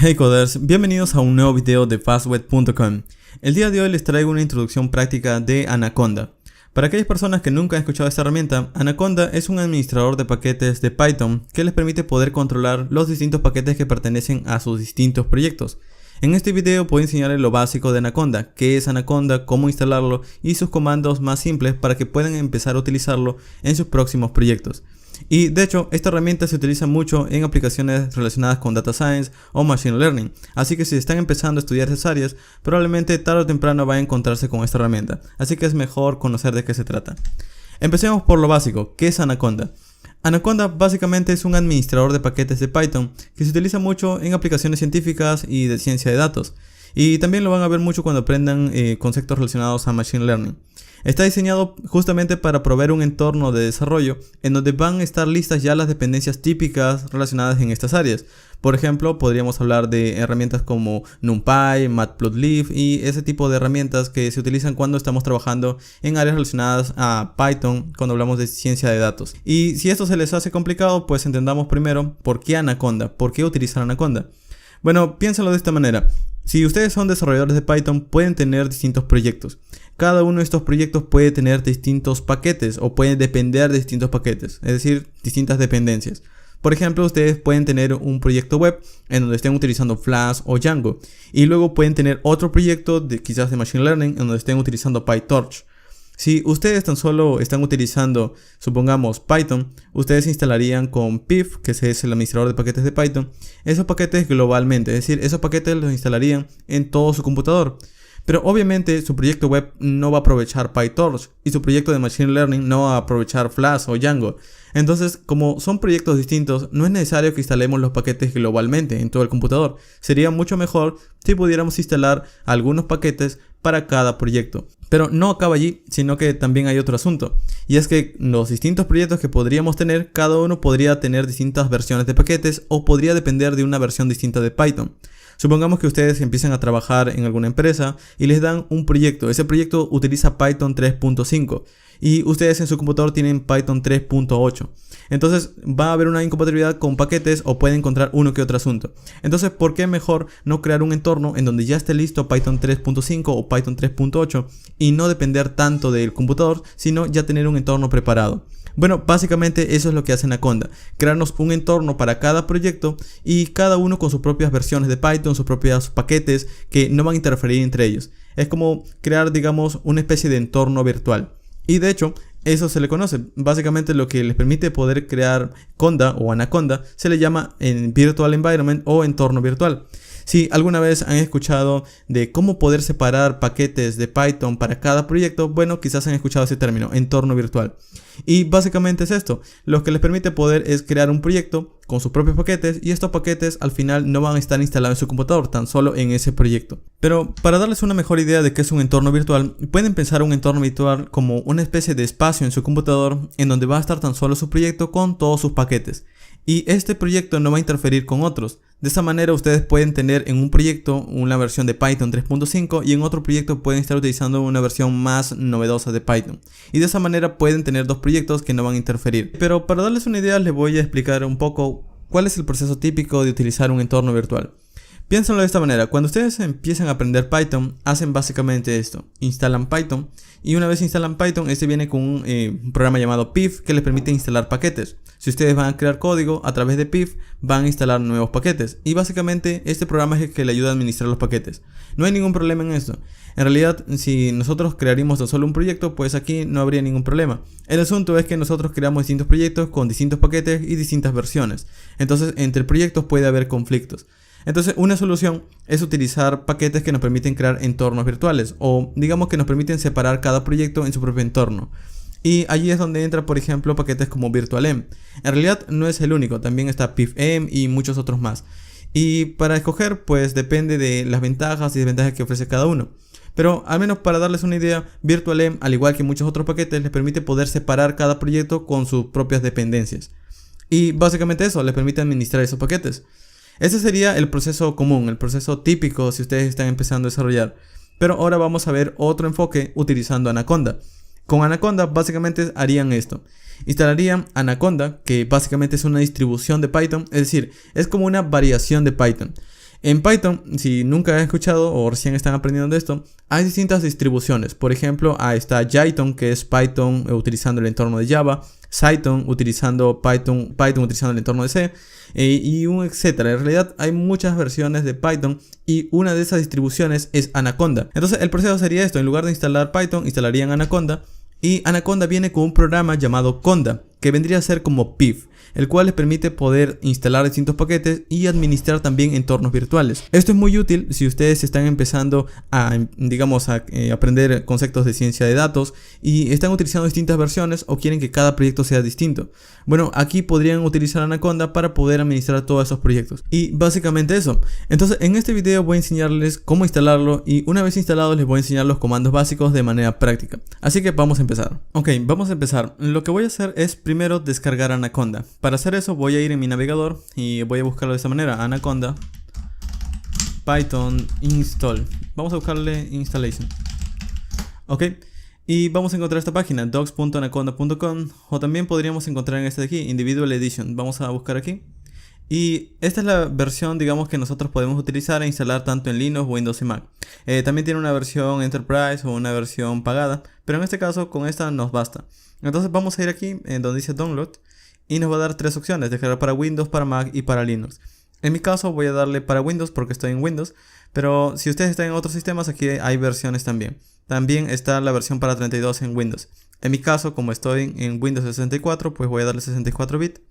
Hey coders, bienvenidos a un nuevo video de fastweb.com. El día de hoy les traigo una introducción práctica de Anaconda. Para aquellas personas que nunca han escuchado esta herramienta, Anaconda es un administrador de paquetes de Python que les permite poder controlar los distintos paquetes que pertenecen a sus distintos proyectos. En este video voy a enseñarles lo básico de Anaconda, qué es Anaconda, cómo instalarlo y sus comandos más simples para que puedan empezar a utilizarlo en sus próximos proyectos. Y de hecho, esta herramienta se utiliza mucho en aplicaciones relacionadas con Data Science o Machine Learning, así que si están empezando a estudiar esas áreas, probablemente tarde o temprano van a encontrarse con esta herramienta, así que es mejor conocer de qué se trata. Empecemos por lo básico, ¿qué es Anaconda? Anaconda básicamente es un administrador de paquetes de Python que se utiliza mucho en aplicaciones científicas y de ciencia de datos, y también lo van a ver mucho cuando aprendan conceptos relacionados a Machine Learning. Está diseñado justamente para proveer un entorno de desarrollo en donde van a estar listas ya las dependencias típicas relacionadas en estas áreas. Por ejemplo, podríamos hablar de herramientas como NumPy, Matplotlib y ese tipo de herramientas que se utilizan cuando estamos trabajando en áreas relacionadas a Python cuando hablamos de ciencia de datos. Y si esto se les hace complicado, pues entendamos primero por qué Anaconda, por qué utilizar Anaconda. Bueno, piénsenlo de esta manera. Si ustedes son desarrolladores de Python, pueden tener distintos proyectos. Cada uno de estos proyectos puede tener distintos paquetes o puede depender de distintos paquetes, es decir, distintas dependencias. Por ejemplo, ustedes pueden tener un proyecto web en donde estén utilizando Flash o Django y luego pueden tener otro proyecto quizás de Machine Learning en donde estén utilizando PyTorch. Si ustedes tan solo están utilizando, supongamos, Python, ustedes instalarían con pip, que es el administrador de paquetes de Python, esos paquetes globalmente, es decir, esos paquetes los instalarían en todo su computador. Pero obviamente su proyecto web no va a aprovechar PyTorch y su proyecto de Machine Learning no va a aprovechar Flash o Django. Entonces, como son proyectos distintos, no es necesario que instalemos los paquetes globalmente en todo el computador. Sería mucho mejor si pudiéramos instalar algunos paquetes para cada proyecto. Pero no acaba allí, sino que también hay otro asunto. Y es que los distintos proyectos que podríamos tener, cada uno podría tener distintas versiones de paquetes o podría depender de una versión distinta de Python. Supongamos que ustedes empiezan a trabajar en alguna empresa y les dan un proyecto. Ese proyecto utiliza Python 3.5 y ustedes en su computador tienen Python 3.8. Entonces va a haber una incompatibilidad con paquetes o pueden encontrar uno que otro asunto. Entonces, ¿por qué mejor no crear un entorno en donde ya esté listo Python 3.5 o Python 3.8 y no depender tanto del computador, sino ya tener un entorno preparado? Bueno, básicamente eso es lo que hace Anaconda, crearnos un entorno para cada proyecto y cada uno con sus propias versiones de Python, sus propios paquetes que no van a interferir entre ellos. Es como crear, digamos, una especie de entorno virtual. Y de hecho, eso se le conoce. Básicamente lo que les permite poder crear Conda o Anaconda se le llama en Virtual Environment o entorno virtual. Si alguna vez han escuchado de cómo poder separar paquetes de Python para cada proyecto, bueno, quizás han escuchado ese término, entorno virtual. Y básicamente es esto, lo que les permite poder es crear un proyecto con sus propios paquetes y estos paquetes al final no van a estar instalados en su computador, tan solo en ese proyecto. Pero para darles una mejor idea de qué es un entorno virtual, pueden pensar un entorno virtual como una especie de espacio en su computador en donde va a estar tan solo su proyecto con todos sus paquetes. Y este proyecto no va a interferir con otros. De esta manera ustedes pueden tener en un proyecto una versión de Python 3.5 y en otro proyecto pueden estar utilizando una versión más novedosa de Python. Y de esa manera pueden tener dos proyectos que no van a interferir. Pero para darles una idea les voy a explicar un poco cuál es el proceso típico de utilizar un entorno virtual. Piénsenlo de esta manera, cuando ustedes empiezan a aprender Python, hacen básicamente esto, instalan Python y una vez instalan Python, este viene con un programa llamado pip que les permite instalar paquetes. Si ustedes van a crear código a través de pip, van a instalar nuevos paquetes y básicamente este programa es el que le ayuda a administrar los paquetes. No hay ningún problema en esto. En realidad, si nosotros crearíamos tan solo un proyecto, pues aquí no habría ningún problema. El asunto es que nosotros creamos distintos proyectos con distintos paquetes y distintas versiones. Entonces, entre proyectos puede haber conflictos. Entonces, una solución es utilizar paquetes que nos permiten crear entornos virtuales o digamos que nos permiten separar cada proyecto en su propio entorno. Y allí es donde entra, por ejemplo, paquetes como virtualenv. En realidad no es el único, también está pivenv y muchos otros más. Y para escoger, pues depende de las ventajas y desventajas que ofrece cada uno. Pero al menos para darles una idea, virtualenv, al igual que muchos otros paquetes, les permite poder separar cada proyecto con sus propias dependencias. Y básicamente eso, les permite administrar esos paquetes. Ese sería el proceso común, el proceso típico si ustedes están empezando a desarrollar. Pero ahora vamos a ver otro enfoque utilizando Anaconda. Con Anaconda básicamente harían esto. Instalarían Anaconda, que básicamente es una distribución de Python, es decir, es como una variación de Python. En Python, si nunca han escuchado o recién están aprendiendo de esto, hay distintas distribuciones. Por ejemplo, ahí está Jython, que es Python utilizando el entorno de Java, Cython utilizando Python utilizando el entorno de C, y un etcétera. En realidad hay muchas versiones de Python y una de esas distribuciones es Anaconda. Entonces el proceso sería esto: en lugar de instalar Python, instalarían Anaconda. Y Anaconda viene con un programa llamado Conda, que vendría a ser como pip, el cual les permite poder instalar distintos paquetes y administrar también entornos virtuales. Esto es muy útil si ustedes están empezando a, digamos, aprender conceptos de ciencia de datos y están utilizando distintas versiones o quieren que cada proyecto sea distinto. Bueno, aquí podrían utilizar Anaconda para poder administrar todos esos proyectos. Y básicamente eso. Entonces, en este video voy a enseñarles cómo instalarlo y una vez instalado les voy a enseñar los comandos básicos de manera práctica. Así que vamos a empezar. Ok, vamos a empezar. Lo que voy a hacer es primero descargar Anaconda. Para hacer eso voy a ir en mi navegador y voy a buscarlo de esta manera: Anaconda Python install. Vamos a buscarle installation. Ok, y vamos a encontrar esta página, docs.anaconda.com, o también podríamos encontrar en esta de aquí, Individual Edition. Vamos a buscar aquí. Y esta es la versión, digamos, que nosotros podemos utilizar e instalar tanto en Linux, Windows y Mac. También tiene una versión Enterprise o una versión pagada, pero en este caso con esta nos basta. Entonces vamos a ir aquí en donde dice Download y nos va a dar tres opciones: descargar para Windows, para Mac y para Linux. En mi caso voy a darle para Windows porque estoy en Windows, pero si ustedes están en otros sistemas, aquí hay versiones también. También está la versión para 32 en Windows. En mi caso, como estoy en Windows 64, pues voy a darle 64 bits.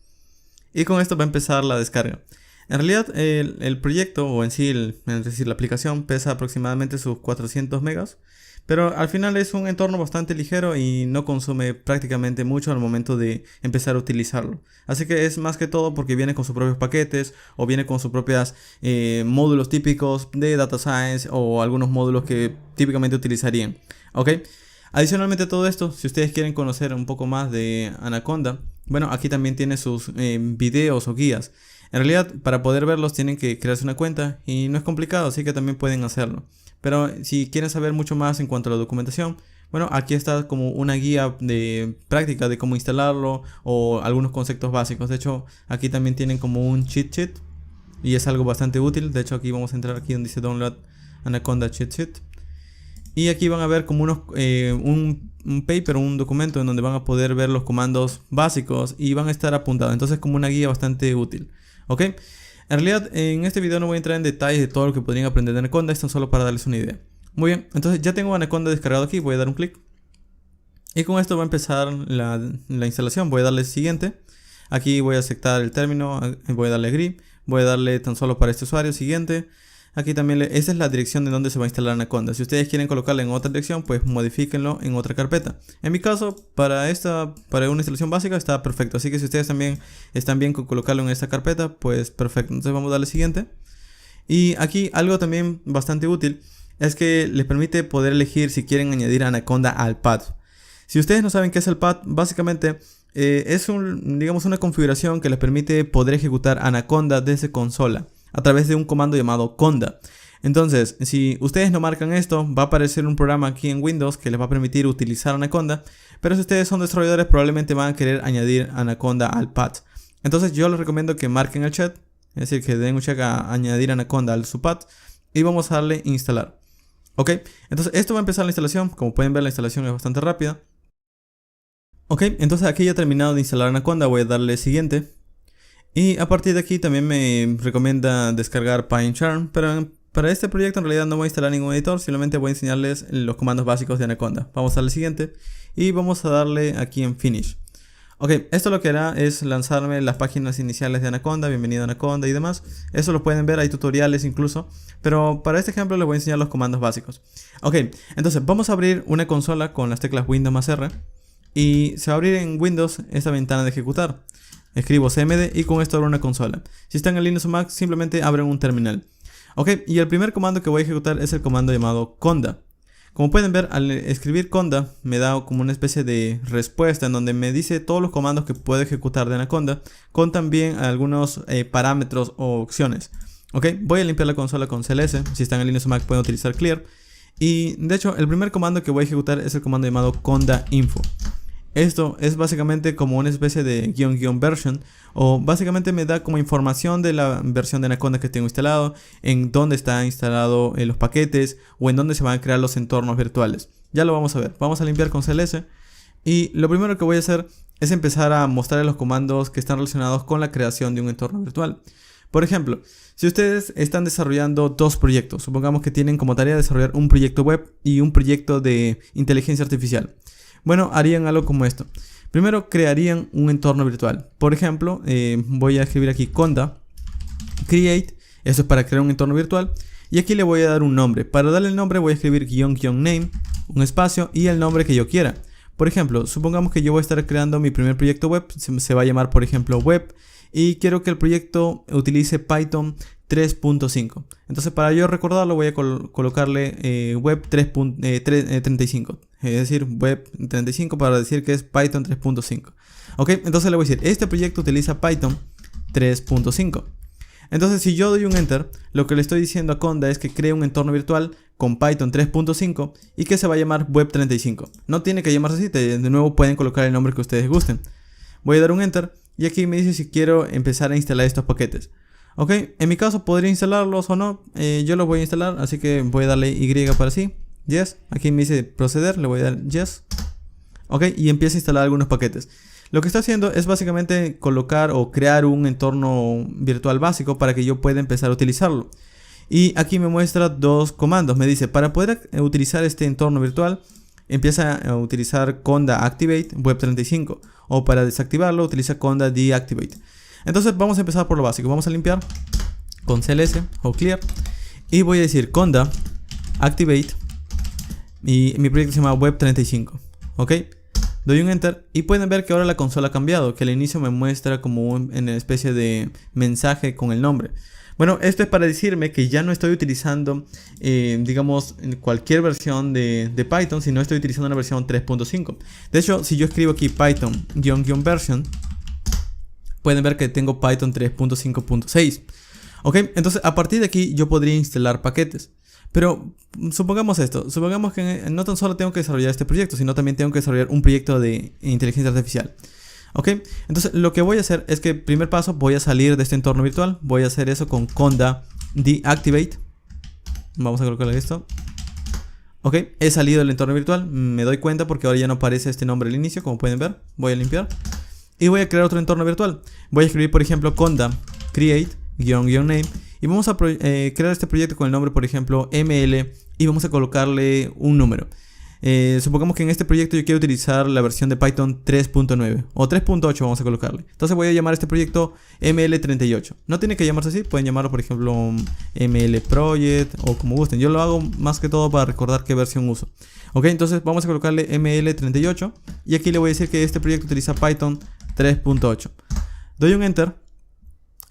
Y con esto va a empezar la descarga. En realidad el proyecto, o en sí, es decir, la aplicación, pesa aproximadamente sus 400 megas. Pero al final es un entorno bastante ligero y no consume prácticamente mucho al momento de empezar a utilizarlo. Así que es más que todo porque viene con sus propios paquetes o viene con sus propios módulos típicos de Data Science o algunos módulos que típicamente utilizarían. ¿Ok? Adicionalmente a todo esto, si ustedes quieren conocer un poco más de Anaconda, bueno, aquí también tiene sus videos o guías. En realidad, para poder verlos tienen que crearse una cuenta y no es complicado, así que también pueden hacerlo. Pero si quieren saber mucho más en cuanto a la documentación, bueno, aquí está como una guía de práctica de cómo instalarlo o algunos conceptos básicos. De hecho, aquí también tienen como un cheat sheet y es algo bastante útil. De hecho, aquí vamos a entrar aquí donde dice Download Anaconda Cheat Sheet. Y aquí van a ver como un paper, un documento en donde van a poder ver los comandos básicos y van a estar apuntados. Entonces, como una guía bastante útil. ¿Ok? En realidad, en este video no voy a entrar en detalles de todo lo que podrían aprender de Anaconda. Esto es solo para darles una idea. Muy bien, entonces ya tengo Anaconda descargado aquí. Voy a dar un clic. Y con esto va a empezar la instalación. Voy a darle siguiente. Aquí voy a aceptar el término. Voy a darle agree. Voy a darle tan solo para este usuario siguiente. Aquí también, esa es la dirección de donde se va a instalar Anaconda. Si ustedes quieren colocarla en otra dirección, pues modifíquenlo en otra carpeta. En mi caso, para una instalación básica está perfecto. Así que si ustedes también están bien con colocarlo en esta carpeta, pues perfecto. Entonces vamos a darle siguiente. Y aquí algo también bastante útil es que les permite poder elegir si quieren añadir Anaconda al pad. Si ustedes no saben qué es el pad, básicamente es digamos una configuración que les permite poder ejecutar Anaconda desde consola a través de un comando llamado conda. Entonces, si ustedes no marcan esto, va a aparecer un programa aquí en Windows que les va a permitir utilizar Anaconda, pero si ustedes son desarrolladores probablemente van a querer añadir Anaconda al pad. Entonces yo les recomiendo que marquen el chat, es decir, que den un check a añadir Anaconda al su pad y vamos a darle instalar. Ok, entonces esto va a empezar la instalación. Como pueden ver, la instalación es bastante rápida. Ok, entonces aquí ya he terminado de instalar Anaconda, voy a darle siguiente. Y a partir de aquí también me recomienda descargar PyCharm, pero para este proyecto en realidad no voy a instalar ningún editor, simplemente voy a enseñarles los comandos básicos de Anaconda. Vamos a darle siguiente y vamos a darle aquí en Finish. Ok, esto lo que hará es lanzarme las páginas iniciales de Anaconda, bienvenido a Anaconda y demás. Eso lo pueden ver, hay tutoriales incluso, pero para este ejemplo les voy a enseñar los comandos básicos. Ok, entonces vamos a abrir una consola con las teclas Windows más R y se va a abrir en Windows esta ventana de ejecutar. Escribo cmd y con esto abro una consola. Si están en Linux o Mac, simplemente abren un terminal. Ok, y el primer comando que voy a ejecutar es el comando llamado conda. Como pueden ver, al escribir conda me da como una especie de respuesta en donde me dice todos los comandos que puedo ejecutar de Anaconda, con también algunos parámetros o opciones. Ok, voy a limpiar la consola con cls. Si están en Linux o Mac pueden utilizar clear. Y de hecho el primer comando que voy a ejecutar es el comando llamado conda info. Esto es básicamente como una especie de guión version, o básicamente me da como información de la versión de Anaconda que tengo instalado, en dónde está instalado los paquetes o en dónde se van a crear los entornos virtuales. Ya lo vamos a ver. Vamos a limpiar con CLS y lo primero que voy a hacer es empezar a mostrar los comandos que están relacionados con la creación de un entorno virtual. Por ejemplo, si ustedes están desarrollando dos proyectos, supongamos que tienen como tarea desarrollar un proyecto web y un proyecto de inteligencia artificial. Bueno, harían algo como esto. Primero crearían un entorno virtual. Por ejemplo, voy a escribir aquí conda create. Eso es para crear un entorno virtual. Y aquí le voy a dar un nombre. Para darle el nombre voy a escribir --name, un espacio y el nombre que yo quiera. Por ejemplo, supongamos que yo voy a estar creando mi primer proyecto web. Se va a llamar, por ejemplo, web. Y quiero que el proyecto utilice Python 3.5. Entonces, para yo recordarlo, voy a colocarle web 35. Es decir, web 35 para decir que es Python 3.5. Ok, entonces le voy a decir, este proyecto utiliza Python 3.5. Entonces, si yo doy un enter, lo que le estoy diciendo a Conda es que cree un entorno virtual con Python 3.5 y que se va a llamar web 35. No tiene que llamarse así, de nuevo pueden colocar el nombre que ustedes gusten. Voy a dar un enter y aquí me dice si quiero empezar a instalar estos paquetes. Ok, en mi caso podría instalarlos o no. Yo los voy a instalar, así que voy a darle Y para sí. Yes, aquí me dice proceder, le voy a dar yes. Ok, y empieza a instalar algunos paquetes. Lo que está haciendo es básicamente colocar o crear un entorno virtual básico para que yo pueda empezar a utilizarlo. Y aquí me muestra dos comandos. Me dice, para poder utilizar este entorno virtual, empieza a utilizar conda activate web 35. O para desactivarlo, utiliza conda deactivate. Entonces vamos a empezar por lo básico. Vamos a limpiar con CLS o clear. Y voy a decir conda activate. Y mi proyecto se llama web 35. Ok. Doy un enter y pueden ver que ahora la consola ha cambiado. Que al inicio me muestra como una especie de mensaje con el nombre. Bueno, esto es para decirme que ya no estoy utilizando, digamos, cualquier versión de Python, sino estoy utilizando una versión 3.5. De hecho, si yo escribo aquí Python --version, pueden ver que tengo Python 3.5.6. Ok, entonces a partir de aquí yo podría instalar paquetes. Pero supongamos esto, supongamos que no tan solo tengo que desarrollar este proyecto, sino también tengo que desarrollar un proyecto de inteligencia artificial. Ok, entonces lo que voy a hacer es que primer paso voy a salir de este entorno virtual. Voy a hacer eso con conda deactivate. Vamos a colocarle esto. Ok, he salido del entorno virtual. Me doy cuenta porque ahora ya no aparece este nombre al inicio, como pueden ver. Voy a limpiar y voy a crear otro entorno virtual. Voy a escribir por ejemplo conda create --name y vamos a crear este proyecto con el nombre por ejemplo ml y vamos a colocarle un número. Supongamos que en este proyecto yo quiero utilizar la versión de Python 3.9 o 3.8 vamos a colocarle. Entonces voy a llamar a este proyecto ml38. No tiene que llamarse así, pueden llamarlo por ejemplo mlproject o como gusten. Yo lo hago más que todo para recordar qué versión uso. Ok, entonces vamos a colocarle ml38 y aquí le voy a decir que este proyecto utiliza Python 3.8. Doy un enter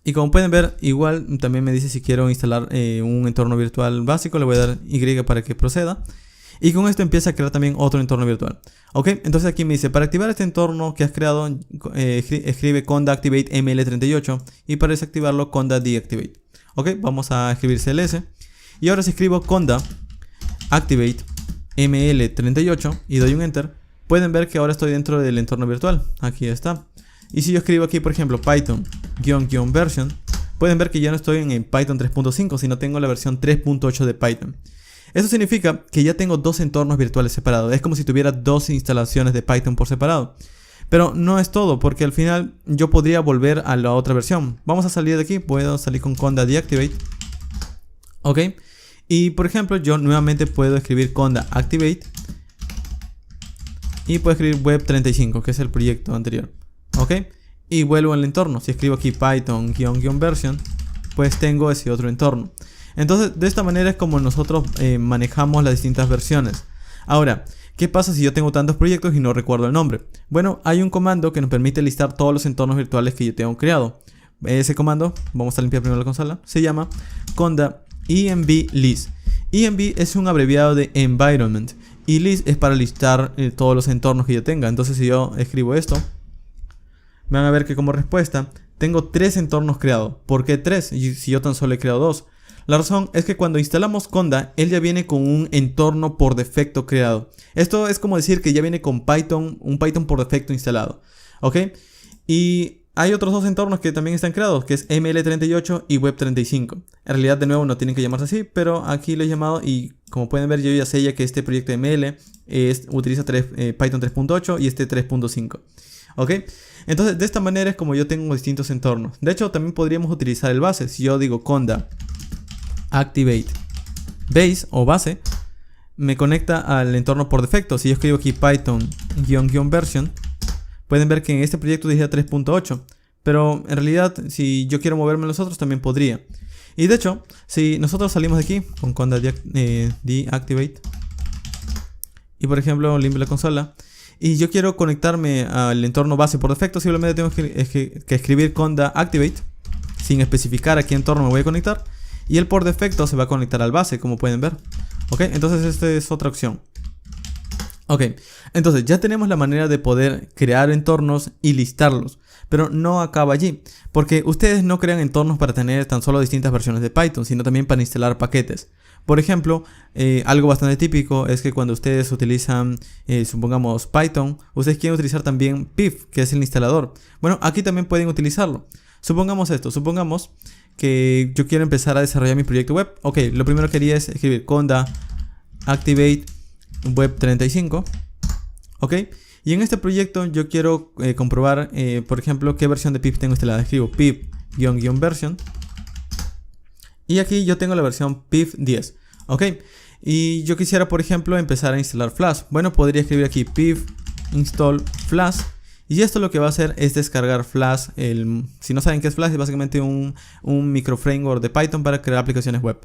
y como pueden ver igual también me dice si quiero instalar un entorno virtual básico. Le voy a dar Y para que proceda. Y con esto empieza a crear también otro entorno virtual. Ok, entonces aquí me dice, para activar este entorno que has creado, escribe conda activate ml38 y para desactivarlo conda deactivate. Ok, vamos a escribir CLS. Y ahora si escribo conda activate ml38 y doy un enter, pueden ver que ahora estoy dentro del entorno virtual. Aquí está. Y si yo escribo aquí, por ejemplo, Python --version, pueden ver que ya no estoy en Python 3.5, sino tengo la versión 3.8 de Python. Eso significa que ya tengo dos entornos virtuales separados. Es como si tuviera dos instalaciones de Python por separado. Pero no es todo, porque al final yo podría volver a la otra versión. Vamos a salir de aquí. Puedo salir con conda deactivate. Ok. Y por ejemplo, yo nuevamente puedo escribir conda activate. Y puedo escribir web 35, que es el proyecto anterior. Ok. Y vuelvo al entorno. Si escribo aquí Python --version, pues tengo ese otro entorno. Entonces, de esta manera es como nosotros manejamos las distintas versiones. Ahora, ¿qué pasa si yo tengo tantos proyectos y no recuerdo el nombre? Bueno, hay un comando que nos permite listar todos los entornos virtuales que yo tengo creado. Ese comando, vamos a limpiar primero la consola, se llama conda env list. Env es un abreviado de environment y list es para listar todos los entornos que yo tenga. Entonces, si yo escribo esto, van a ver que como respuesta tengo 3 entornos creados. ¿Por qué 3? Si yo tan solo he creado 2. La razón es que cuando instalamos Conda, él ya viene con un entorno por defecto creado. Esto es como decir que ya viene con Python, un Python por defecto instalado. ¿Ok? Y hay otros dos entornos que también están creados, que es ML38 y Web35. En realidad, de nuevo, no tienen que llamarse así, pero aquí lo he llamado y como pueden ver, yo ya sé ya que este proyecto de ML utiliza Python 3.8 y este 3.5. ¿Ok? Entonces, de esta manera es como yo tengo distintos entornos. De hecho, también podríamos utilizar el base. Si yo digo conda activate base o base, me conecta al entorno por defecto. Si yo escribo aquí Python --version, pueden ver que en este proyecto dice 3.8. Pero en realidad, si yo quiero moverme a los otros, también podría. Y de hecho, si nosotros salimos de aquí con conda deactivate y por ejemplo limpio la consola y yo quiero conectarme al entorno base por defecto, simplemente tengo que escribir conda activate sin especificar a qué entorno me voy a conectar y él por defecto se va a conectar al base, como pueden ver. Ok, entonces esta es otra opción. Ok, entonces ya tenemos la manera de poder crear entornos y listarlos, pero no acaba allí, porque ustedes no crean entornos para tener tan solo distintas versiones de Python, sino también para instalar paquetes. Por ejemplo, algo bastante típico es que cuando ustedes utilizan, supongamos Python, ustedes quieren utilizar también pip, que es el instalador. Bueno, aquí también pueden utilizarlo. Supongamos esto, supongamos que yo quiero empezar a desarrollar mi proyecto web. Ok, lo primero que haría es escribir conda activate web35. Ok, y en este proyecto yo quiero comprobar, por ejemplo, qué versión de pip tengo instalada. Escribo pip-version. Y aquí yo tengo la versión pip 10. Ok, y yo quisiera, por ejemplo, empezar a instalar Flash. Bueno, podría escribir aquí pip install Flash. Y esto lo que va a hacer es descargar Flash. Si no saben qué es Flash, es básicamente un micro framework de Python para crear aplicaciones web.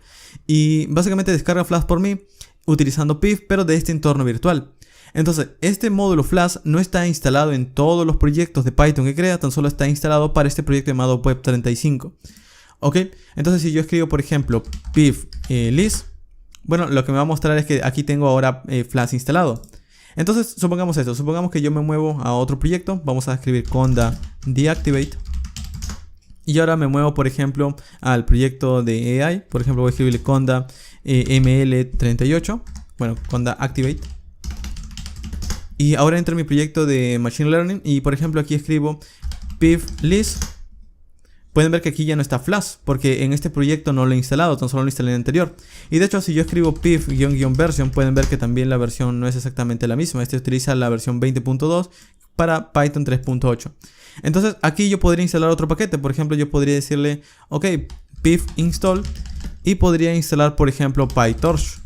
Y básicamente descarga Flash por mí utilizando pip, pero de este entorno virtual. Entonces, este módulo Flash no está instalado en todos los proyectos de Python que crea, tan solo está instalado para este proyecto llamado Web35. Ok, entonces si yo escribo, por ejemplo, pip list, bueno, lo que me va a mostrar es que aquí tengo ahora Flash instalado. Entonces, supongamos esto, supongamos que yo me muevo a otro proyecto, vamos a escribir conda deactivate. Y ahora me muevo, por ejemplo, al proyecto de AI, por ejemplo, voy a escribirle conda ML38, bueno, conda activate. Y ahora entro en mi proyecto de Machine Learning y por ejemplo aquí escribo pip list. Pueden ver que aquí ya no está Flash porque en este proyecto no lo he instalado, tan solo lo instalé en el anterior. Y de hecho si yo escribo pip-version pueden ver que también la versión no es exactamente la misma. Este utiliza la versión 20.2 para Python 3.8. Entonces aquí yo podría instalar otro paquete. Por ejemplo yo podría decirle ok, pip install y podría instalar por ejemplo PyTorch.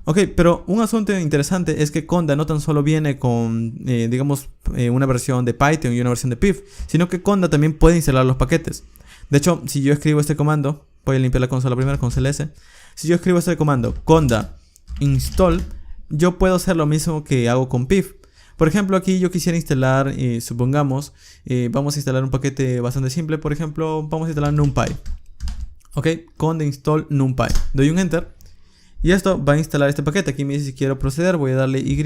Ok, pero un asunto interesante es que Conda no tan solo viene con, digamos, una versión de Python y una versión de pip, sino que Conda también puede instalar los paquetes. De hecho, si yo escribo este comando, voy a limpiar la consola primero con CLS. Si yo escribo este comando, conda install, yo puedo hacer lo mismo que hago con pip. Por ejemplo, aquí yo quisiera instalar, supongamos, vamos a instalar un paquete bastante simple. Por ejemplo, vamos a instalar NumPy. Ok, conda install NumPy. Doy un enter. Y esto va a instalar este paquete. Aquí me dice si quiero proceder, voy a darle Y.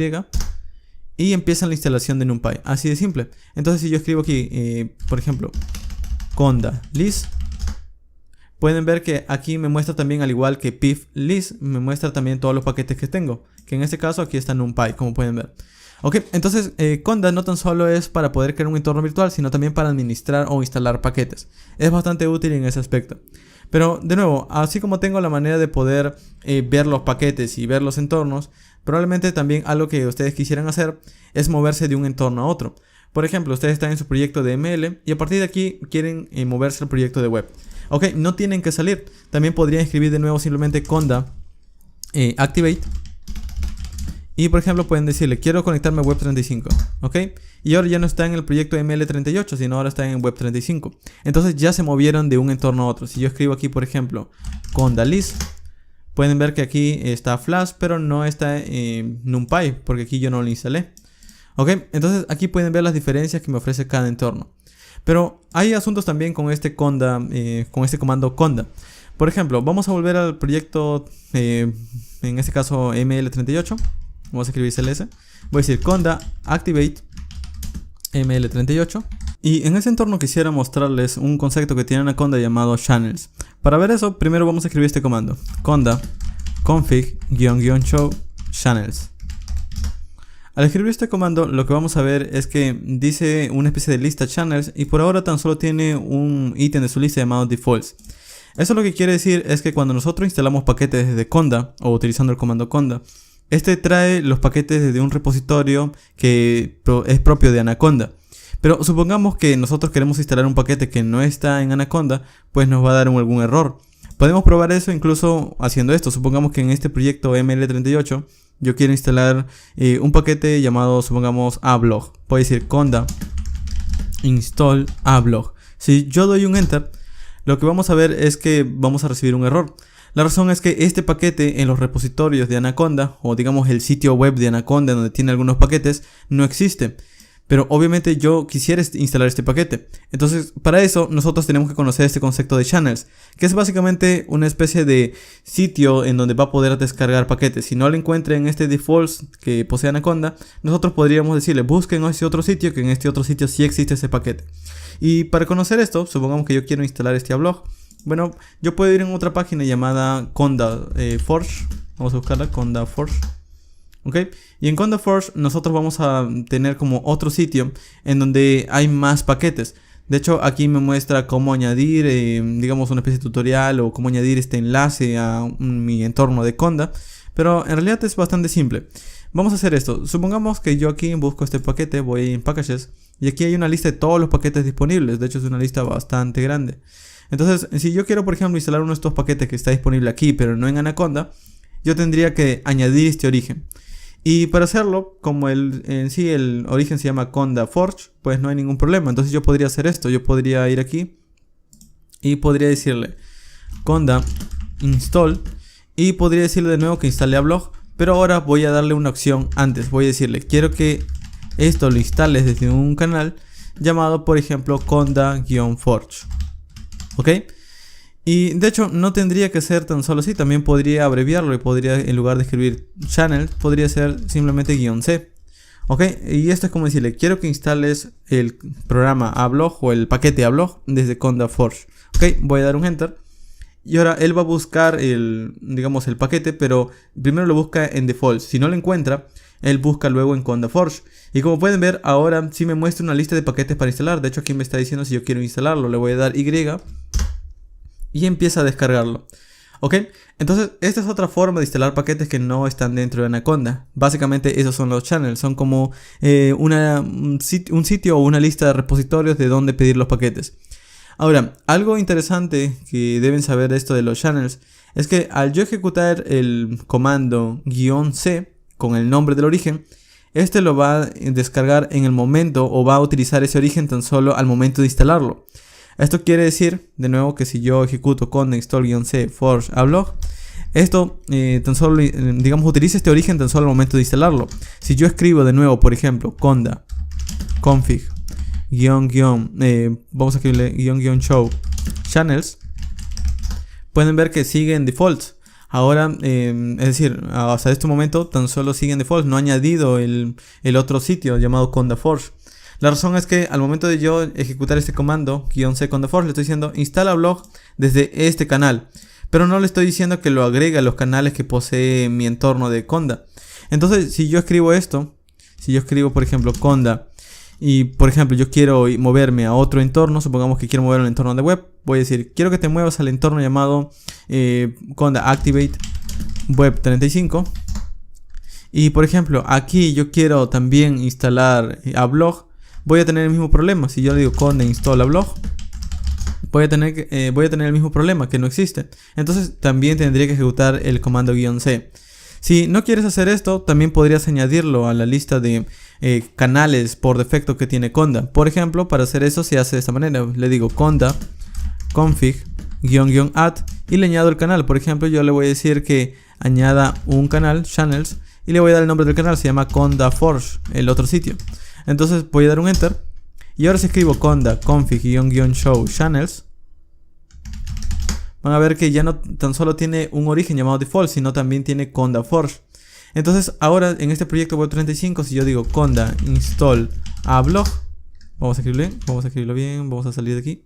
Y empieza la instalación de NumPy. Así de simple. Entonces si yo escribo aquí, por ejemplo, conda list, pueden ver que aquí me muestra también, al igual que pip list, me muestra también todos los paquetes que tengo. Que en este caso aquí está NumPy, como pueden ver. Ok, entonces Conda no tan solo es para poder crear un entorno virtual, sino también para administrar o instalar paquetes. Es bastante útil en ese aspecto. Pero de nuevo, así como tengo la manera de poder ver los paquetes y ver los entornos, probablemente también algo que ustedes quisieran hacer es moverse de un entorno a otro. Por ejemplo, ustedes están en su proyecto de ML y a partir de aquí quieren moverse al proyecto de web. Ok, no tienen que salir. También podrían escribir de nuevo simplemente conda activate. Y por ejemplo pueden decirle quiero conectarme a Web35. Ok, y ahora ya no está en el proyecto ML38, sino ahora está en Web35. Entonces ya se movieron de un entorno a otro. Si yo escribo aquí por ejemplo conda list, pueden ver que aquí está Flash, pero no está NumPy, porque aquí yo no lo instalé. Ok, entonces aquí pueden ver las diferencias que me ofrece cada entorno. Pero hay asuntos también con este conda, con este comando conda. Por ejemplo, vamos a volver al proyecto, en este caso ML38. Vamos a escribir CLS. Voy a decir conda activate ML38. Y en ese entorno quisiera mostrarles un concepto que tiene Anaconda llamado channels. Para ver eso, primero vamos a escribir este comando: conda config-show channels. Al escribir este comando, lo que vamos a ver es que dice una especie de lista channels y por ahora tan solo tiene un ítem de su lista llamado defaults. Eso lo que quiere decir es que cuando nosotros instalamos paquetes desde conda o utilizando el comando conda, este trae los paquetes desde un repositorio que es propio de Anaconda. Pero supongamos que nosotros queremos instalar un paquete que no está en Anaconda, pues nos va a dar algún error. Podemos probar eso incluso haciendo esto. Supongamos que en este proyecto ML38 yo quiero instalar un paquete llamado, supongamos, ablog. Puedo decir conda install ablog. Si yo doy un enter, lo que vamos a ver es que vamos a recibir un error. La razón es que este paquete en los repositorios de Anaconda, o digamos el sitio web de Anaconda donde tiene algunos paquetes, no existe. Pero obviamente yo quisiera instalar este paquete. Entonces para eso nosotros tenemos que conocer este concepto de channels, que es básicamente una especie de sitio en donde va a poder descargar paquetes. Si no lo encuentra en este defaults que posee Anaconda, nosotros podríamos decirle busquen en este otro sitio, que en este otro sitio sí existe ese paquete. Y para conocer esto, supongamos que yo quiero instalar este ablog. Bueno, yo puedo ir en otra página llamada Conda Forge. Vamos a buscarla, Conda Forge. ¿Ok? Y en Conda Forge nosotros vamos a tener como otro sitio en donde hay más paquetes. De hecho, aquí me muestra cómo añadir, digamos, una especie de tutorial o cómo añadir este enlace a mi entorno de Conda. Pero en realidad es bastante simple. Vamos a hacer esto. Supongamos que yo aquí busco este paquete, voy en Packages y aquí hay una lista de todos los paquetes disponibles. De hecho, es una lista bastante grande. Entonces, si yo quiero, por ejemplo, instalar uno de estos paquetes que está disponible aquí, pero no en Anaconda, yo tendría que añadir este origen. Y para hacerlo, como en sí el origen se llama Conda Forge, pues no hay ningún problema. Entonces yo podría hacer esto. Yo podría ir aquí y podría decirle conda install y podría decirle de nuevo que instale ablog. Pero ahora voy a darle una opción antes. Voy a decirle, quiero que esto lo instales desde un canal llamado, por ejemplo, conda-forge. ¿Ok? Y de hecho no tendría que ser tan solo así, también podría abreviarlo y podría, en lugar de escribir channel, podría ser simplemente "-c". ¿Ok? Y esto es como decirle, quiero que instales el programa ablog o el paquete ablog desde Conda Forge. ¿Ok? Voy a dar un enter. Y ahora él va a buscar digamos, el paquete, pero primero lo busca en default. Si no lo encuentra, él busca luego en Conda Forge. Y como pueden ver, ahora sí me muestra una lista de paquetes para instalar. De hecho aquí me está diciendo si yo quiero instalarlo. Le voy a dar Y. Y empieza a descargarlo. ¿Ok? Entonces, esta es otra forma de instalar paquetes que no están dentro de Anaconda. Básicamente, esos son los channels. Son como un sitio o una lista de repositorios de donde pedir los paquetes. Ahora, algo interesante que deben saber de esto de los channels es que al yo ejecutar el comando "-c" con el nombre del origen, este lo va a descargar en el momento o va a utilizar ese origen tan solo al momento de instalarlo. Esto quiere decir, de nuevo, que si yo ejecuto conda install-c forge ablog, esto tan solo, digamos, utiliza este origen tan solo al momento de instalarlo. Si yo escribo de nuevo, por ejemplo, conda config vamos a escribirle --show channels, pueden ver que sigue en default. Ahora, es decir, hasta este momento tan solo sigue en default, no ha añadido el otro sitio llamado conda forge. La razón es que al momento de yo ejecutar este comando -c conda forge, le estoy diciendo instala ablog desde este canal, pero no le estoy diciendo que lo agregue a los canales que posee mi entorno de Conda. Entonces, si yo escribo esto, si yo escribo por ejemplo conda y por ejemplo yo quiero moverme a otro entorno, supongamos que quiero mover al entorno de web, voy a decir quiero que te muevas al entorno llamado conda activate web 35. Y por ejemplo aquí yo quiero también instalar ablog. Voy a tener el mismo problema. Si yo le digo conda install ablog, voy a tener el mismo problema, que no existe. Entonces también tendría que ejecutar el comando -c. Si no quieres hacer esto, también podrías añadirlo a la lista de canales por defecto que tiene Conda. Por ejemplo, para hacer eso se hace de esta manera. Le digo conda config --add y le añado el canal. Por ejemplo, yo le voy a decir que añada un canal, channels, y le voy a dar el nombre del canal. Se llama Conda Forge, el otro sitio. Entonces voy a dar un enter. Y ahora si escribo conda config --show channels, van a ver que ya no tan solo tiene un origen llamado default, sino también tiene Conda Forge. Entonces ahora en este proyecto web 35, si yo digo conda install ablog, Vamos a escribirlo bien, vamos a salir de aquí.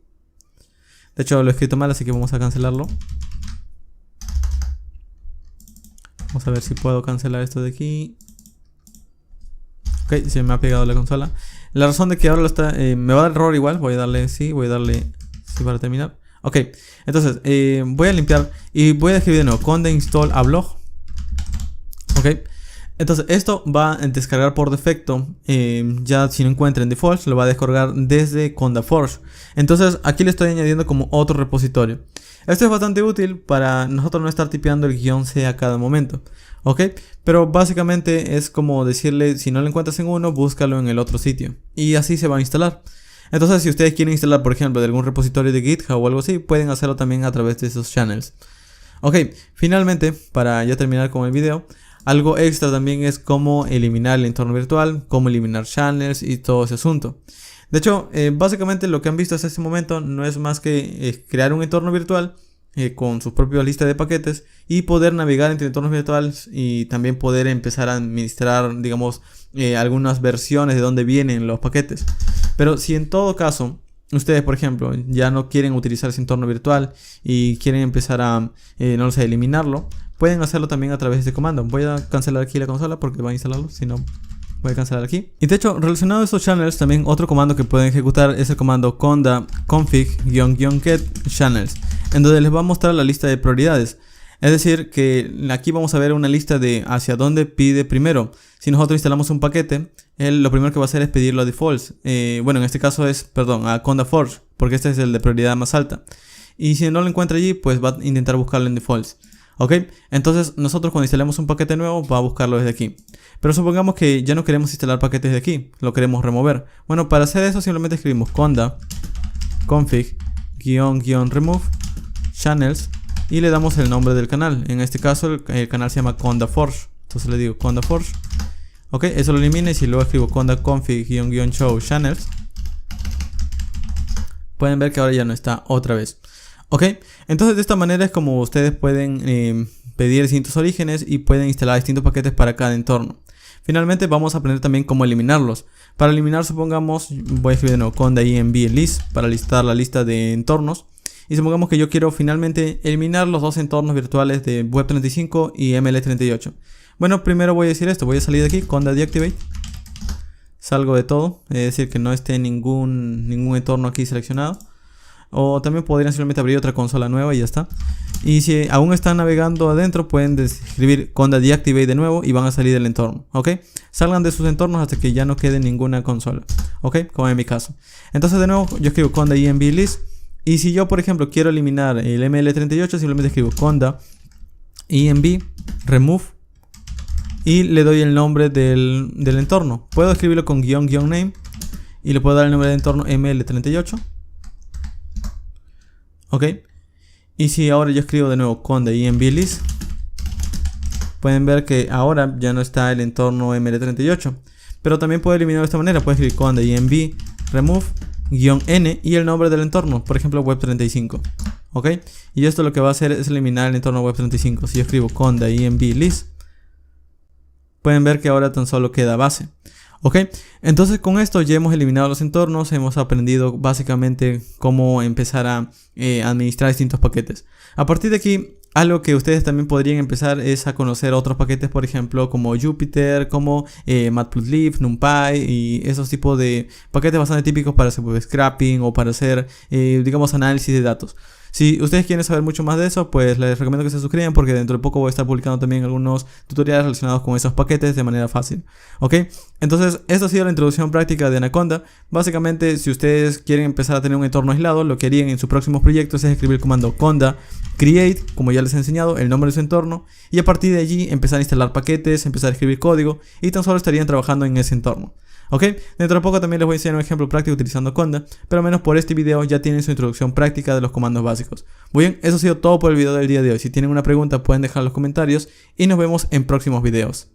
De hecho lo he escrito mal, así que vamos a cancelarlo. Vamos a ver si puedo cancelar esto de aquí. Ok, se me ha pegado la consola. La razón de que ahora lo está... me va a dar error igual. Voy a darle sí para terminar. Ok, entonces voy a limpiar y voy a escribir de nuevo conda install a blog. Ok, entonces esto va a descargar por defecto. Ya si no encuentra en default, lo va a descargar desde conda forge. Entonces aquí le estoy añadiendo como otro repositorio. Esto es bastante útil para nosotros no estar tipeando el -c a cada momento. Ok, pero básicamente es como decirle, si no lo encuentras en uno, búscalo en el otro sitio. Y así se va a instalar. Entonces si ustedes quieren instalar, por ejemplo, de algún repositorio de GitHub o algo así, pueden hacerlo también a través de esos channels. Ok, finalmente, para ya terminar con el video, algo extra también es cómo eliminar el entorno virtual, cómo eliminar channels y todo ese asunto. De hecho, básicamente lo que han visto hasta este momento no es más que crear un entorno virtual con su propia lista de paquetes y poder navegar entre entornos virtuales y también poder empezar a administrar, digamos, algunas versiones de dónde vienen los paquetes. Pero si en todo caso ustedes, por ejemplo, ya no quieren utilizar ese entorno virtual y quieren empezar a, no lo sé, eliminarlo, pueden hacerlo también a través de este comando. Voy a cancelar aquí la consola porque va a instalarlo, si no... voy a cancelar aquí. Y de hecho, relacionado a estos channels, también otro comando que pueden ejecutar es el comando conda config-get channels, en donde les va a mostrar la lista de prioridades. Es decir, que aquí vamos a ver una lista de hacia dónde pide primero. Si nosotros instalamos un paquete, él lo primero que va a hacer es pedirlo a defaults. Bueno, en este caso es, perdón, a conda forge, porque este es el de prioridad más alta. Y si no lo encuentra allí, pues va a intentar buscarlo en defaults. Ok, entonces nosotros cuando instalemos un paquete nuevo va a buscarlo desde aquí. Pero supongamos que ya no queremos instalar paquetes de aquí, lo queremos remover. Bueno, para hacer eso simplemente escribimos conda config-remove channels y le damos el nombre del canal. En este caso el canal se llama conda forge. Entonces le digo conda forge. Ok, eso lo elimina y si luego escribo conda config-show channels, pueden ver que ahora ya no está otra vez. Ok, entonces de esta manera es como ustedes pueden pedir distintos orígenes y pueden instalar distintos paquetes para cada entorno. Finalmente vamos a aprender también cómo eliminarlos. Para eliminar, supongamos, voy a escribir de nuevo conda env list para listar la lista de entornos. Y supongamos que yo quiero finalmente eliminar los dos entornos virtuales de Web35 y ML38. Bueno, primero voy a decir esto, voy a salir de aquí, conda deactivate. Salgo de todo, es decir que no esté ningún entorno aquí seleccionado. O también podrían simplemente abrir otra consola nueva y ya está. Y si aún están navegando adentro, pueden escribir conda deactivate de nuevo y van a salir del entorno. Ok, salgan de sus entornos hasta que ya no quede ninguna consola. Ok, como en mi caso. Entonces de nuevo yo escribo conda env list. Y si yo por ejemplo quiero eliminar el ML38, simplemente escribo conda env remove y le doy el nombre del entorno. Puedo escribirlo con --name y le puedo dar el nombre del entorno ML38. Ok, y si ahora yo escribo de nuevo conda env list, pueden ver que ahora ya no está el entorno ML38. Pero también puedo eliminar de esta manera, puedo escribir conda env remove -n y el nombre del entorno, por ejemplo web35. Ok, y esto lo que va a hacer es eliminar el entorno web35. Si yo escribo conda env list, pueden ver que ahora tan solo queda base. Ok, entonces con esto ya hemos eliminado los entornos, hemos aprendido básicamente cómo empezar a administrar distintos paquetes. A partir de aquí, algo que ustedes también podrían empezar es a conocer otros paquetes, por ejemplo, como Jupyter, como Matplotlib, NumPy y esos tipos de paquetes bastante típicos para hacer scrapping o para hacer, digamos, análisis de datos. Si ustedes quieren saber mucho más de eso, pues les recomiendo que se suscriban porque dentro de poco voy a estar publicando también algunos tutoriales relacionados con esos paquetes de manera fácil. Ok, entonces esta ha sido la introducción práctica de Anaconda. Básicamente, si ustedes quieren empezar a tener un entorno aislado, lo que harían en sus próximos proyectos es escribir el comando conda create, como ya les he enseñado, el nombre de su entorno, y a partir de allí empezar a instalar paquetes, empezar a escribir código y tan solo estarían trabajando en ese entorno. Ok, dentro de poco también les voy a enseñar un ejemplo práctico utilizando Conda, pero al menos por este video ya tienen su introducción práctica de los comandos básicos. Muy bien, eso ha sido todo por el video del día de hoy. Si tienen una pregunta pueden dejar en los comentarios y nos vemos en próximos videos.